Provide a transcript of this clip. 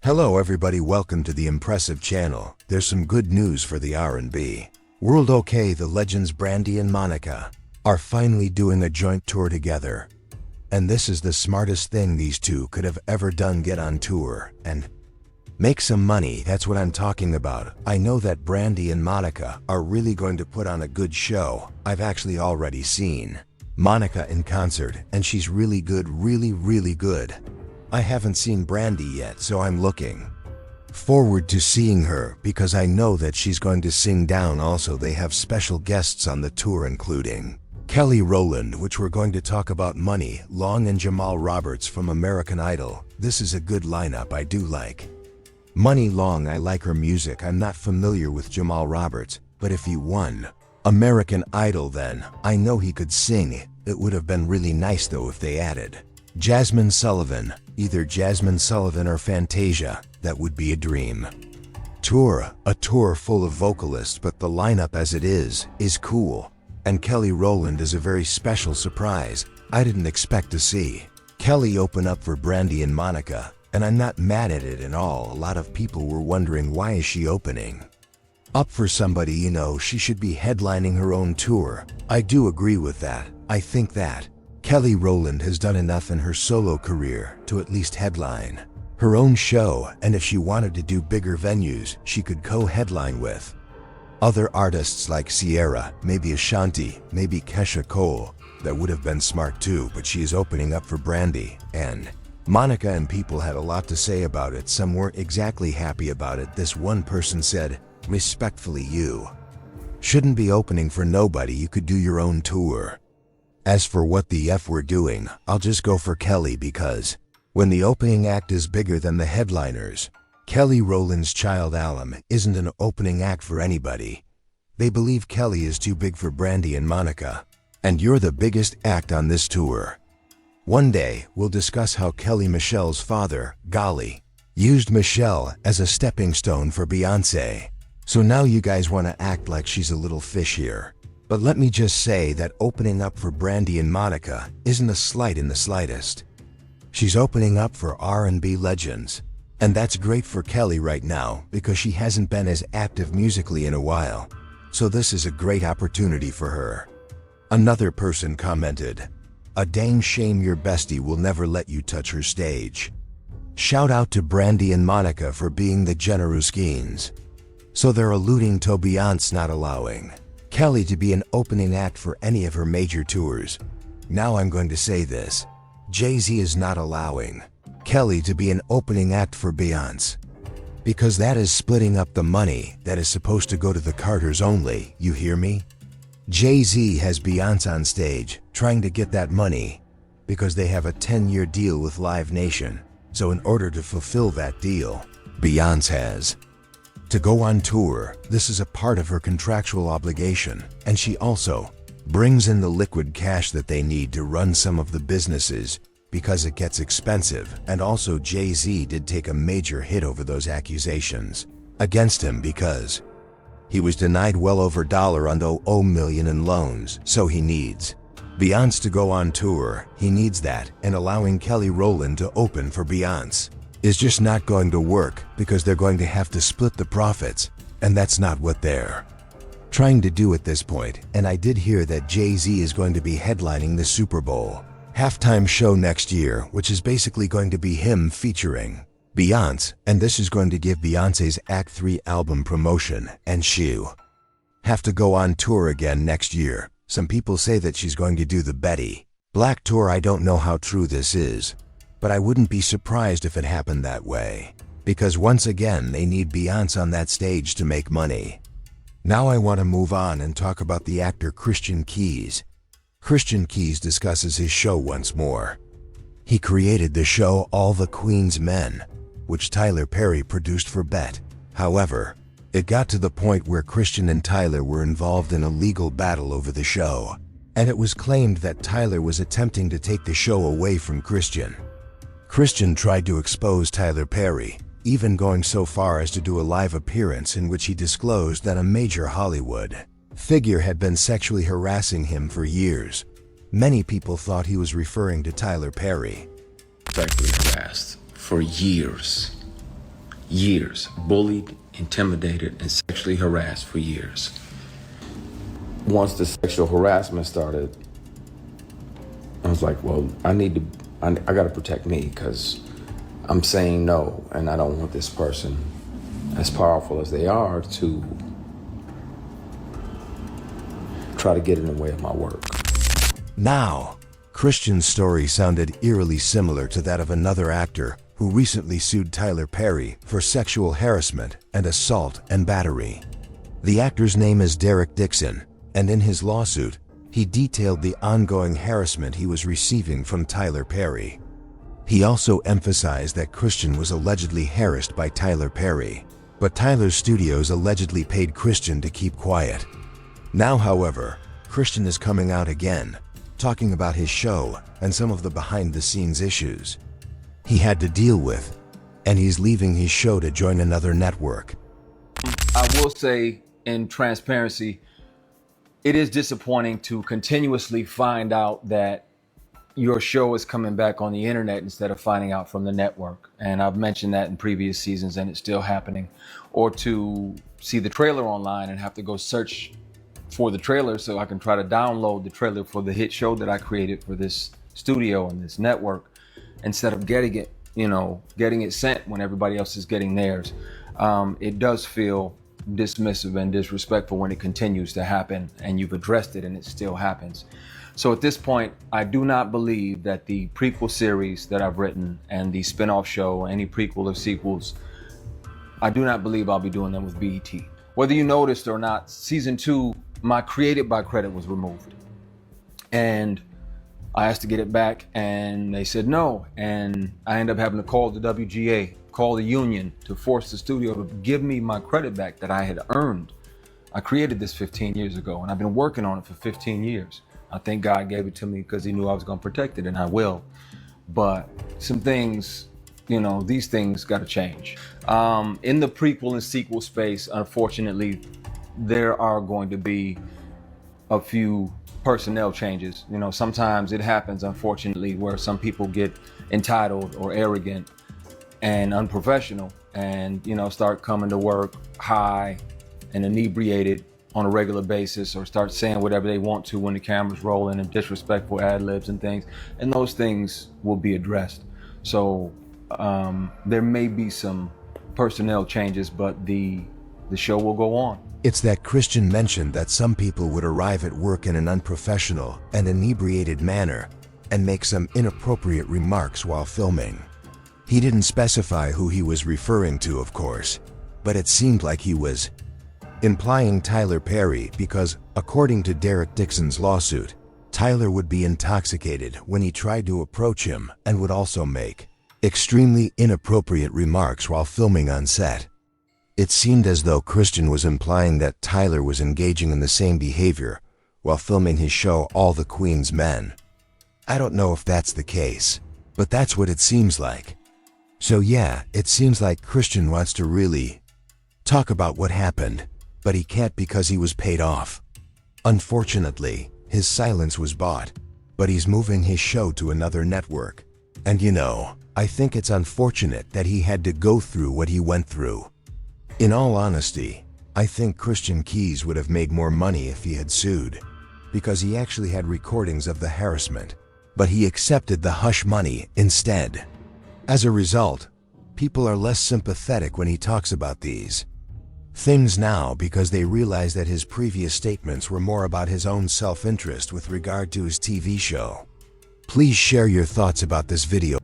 Hello everybody, welcome to the impressive channel. There's some good news for the R&B world. Okay, the legends Brandy and Monica are finally doing a joint tour together. And this is the smartest thing these two could have ever done, get on tour and make some money. That's what I'm talking about. I know that Brandy and Monica are really going to put on a good show. I've actually already seen Monica in concert and she's really good, really good. I haven't seen Brandy yet, so I'm looking forward to seeing her because I know that she's going to sing down. Also, they have special guests on the tour including Kelly Rowland, which we're going to talk about, Money Long, and Jamal Roberts from American Idol. This is a good lineup. I do like Money Long. I like her music. I'm not familiar with Jamal Roberts, but if he won American Idol, then I know he could sing. It would have been really nice though if they added Jasmine Sullivan, either Jasmine Sullivan or Fantasia. That would be a dream. A tour full of vocalists, but the lineup as it is cool. And Kelly Rowland is a very special surprise. I didn't expect to see Kelly open up for Brandy and Monica, and I'm not mad at it at all. A lot of people were wondering, why is she opening up for somebody? You know, she should be headlining her own tour. I do agree with that. I think that Kelly Rowland has done enough in her solo career to at least headline her own show, and if she wanted to do bigger venues, she could co-headline with other artists like Sierra, maybe Ashanti, maybe Kesha Cole. That would have been smart too, but she is opening up for Brandy and Monica, and people had a lot to say about it. Some weren't exactly happy about it. This one person said, respectfully, you shouldn't be opening for nobody. You could do your own tour. As for what the F we're doing, I'll just go for Kelly, because when the opening act is bigger than the headliners, Kelly Rowland's Child Alum isn't an opening act for anybody. They believe Kelly is too big for Brandy and Monica, and you're the biggest act on this tour. One day, we'll discuss how Kelly Michelle's father, Golly, used Michelle as a stepping stone for Beyoncé. So now you guys want to act like she's a little fish here. But let me just say that opening up for Brandy and Monica isn't a slight in the slightest. She's opening up for R&B legends. And that's great for Kelly right now because she hasn't been as active musically in a while. So this is a great opportunity for her. Another person commented, a dang shame your bestie will never let you touch her stage. Shout out to Brandy and Monica for being the Generuskins. So they're alluding to Beyoncé not allowing Kelly to be an opening act for any of her major tours. Now I'm going to say this. Jay-Z is not allowing Kelly to be an opening act for Beyoncé, because that is splitting up the money that is supposed to go to the Carters only. You hear me? Jay-Z has Beyoncé on stage trying to get that money because they have a 10-year deal with Live Nation. So in order to fulfill that deal, Beyoncé has to go on tour. This is a part of her contractual obligation, and she also brings in the liquid cash that they need to run some of the businesses because it gets expensive. And also Jay-Z did take a major hit over those accusations against him because he was denied well over $100 million in loans. So he needs Beyoncé to go on tour. He needs that, and allowing Kelly Rowland to open for Beyoncé is just not going to work because they're going to have to split the profits, and that's not what they're trying to do at this point. And I did hear that Jay-Z is going to be headlining the Super Bowl halftime show next year, which is basically going to be him featuring Beyoncé, and this is going to give Beyoncé's Act 3 album promotion, and she'll have to go on tour again next year. Some people say that she's going to do the Betty Black tour. I don't know how true this is, but I wouldn't be surprised if it happened that way, because once again they need Beyoncé on that stage to make money. Now I want to move on and talk about the actor Christian Keys. Christian Keys discusses his show once more. He created the show All the Queen's Men, which Tyler Perry produced for Bet. However, it got to the point where Christian and Tyler were involved in a legal battle over the show, and it was claimed that Tyler was attempting to take the show away from Christian. Christian tried to expose Tyler Perry, even going so far as to do a live appearance in which he disclosed that a major Hollywood figure had been sexually harassing him for years. Many people thought he was referring to Tyler Perry. Sexually harassed for years. years, bullied, intimidated, and sexually harassed for years. Once the sexual harassment started, I was like, well, I gotta protect me, because I'm saying no, and I don't want this person, as powerful as they are, to try to get in the way of my work. Now, Christian's story sounded eerily similar to that of another actor who recently sued Tyler Perry for sexual harassment and assault and battery. The actor's name is Derek Dixon, and in his lawsuit, he detailed the ongoing harassment he was receiving from Tyler Perry. He also emphasized that Christian was allegedly harassed by Tyler Perry, but Tyler's studios allegedly paid Christian to keep quiet. Now, however, Christian is coming out again, talking about his show and some of the behind-the-scenes issues he had to deal with, and he's leaving his show to join another network. I will say, in transparency, it is disappointing to continuously find out that your show is coming back on the internet instead of finding out from the network. And I've mentioned that in previous seasons, and it's still happening. Or to see the trailer online and have to go search for the trailer so I can try to download the trailer for the hit show that I created for this studio and this network, instead of getting it sent when everybody else is getting theirs. It does feel dismissive and disrespectful when it continues to happen, and you've addressed it and it still happens. So at this point, I do not believe that the prequel series that I've written and the spin-off show, any prequel or sequels, I do not believe I'll be doing them with BET. Whether you noticed or not, season 2, my Created by credit was removed. And I asked to get it back, and they said no. And I ended up having to call the WGA, call the union, to force the studio to give me my credit back that I had earned. I created this 15 years ago, and I've been working on it for 15 years. I think God gave it to me because he knew I was going to protect it, and I will. But some things, these things got to change. In the prequel and sequel space, unfortunately, there are going to be a few personnel changes. Sometimes it happens, unfortunately, where some people get entitled or arrogant and unprofessional and, start coming to work high and inebriated on a regular basis, or start saying whatever they want to when the camera's rolling, and disrespectful ad-libs and things. And those things will be addressed. So there may be some personnel changes, but the show will go on. It's that Christian mentioned that some people would arrive at work in an unprofessional and inebriated manner and make some inappropriate remarks while filming. He didn't specify who he was referring to, of course, but it seemed like he was implying Tyler Perry because, according to Derek Dixon's lawsuit, Tyler would be intoxicated when he tried to approach him and would also make extremely inappropriate remarks while filming on set. It seemed as though Christian was implying that Tyler was engaging in the same behavior while filming his show All the Queen's Men. I don't know if that's the case, but that's what it seems like. So yeah, it seems like Christian wants to really talk about what happened, but he can't because he was paid off. Unfortunately, his silence was bought, but he's moving his show to another network. And I think it's unfortunate that he had to go through what he went through. In all honesty, I think Christian Keys would have made more money if he had sued, because he actually had recordings of the harassment, but he accepted the hush money instead. As a result, people are less sympathetic when he talks about these things now because they realize that his previous statements were more about his own self-interest with regard to his TV show. Please share your thoughts about this video.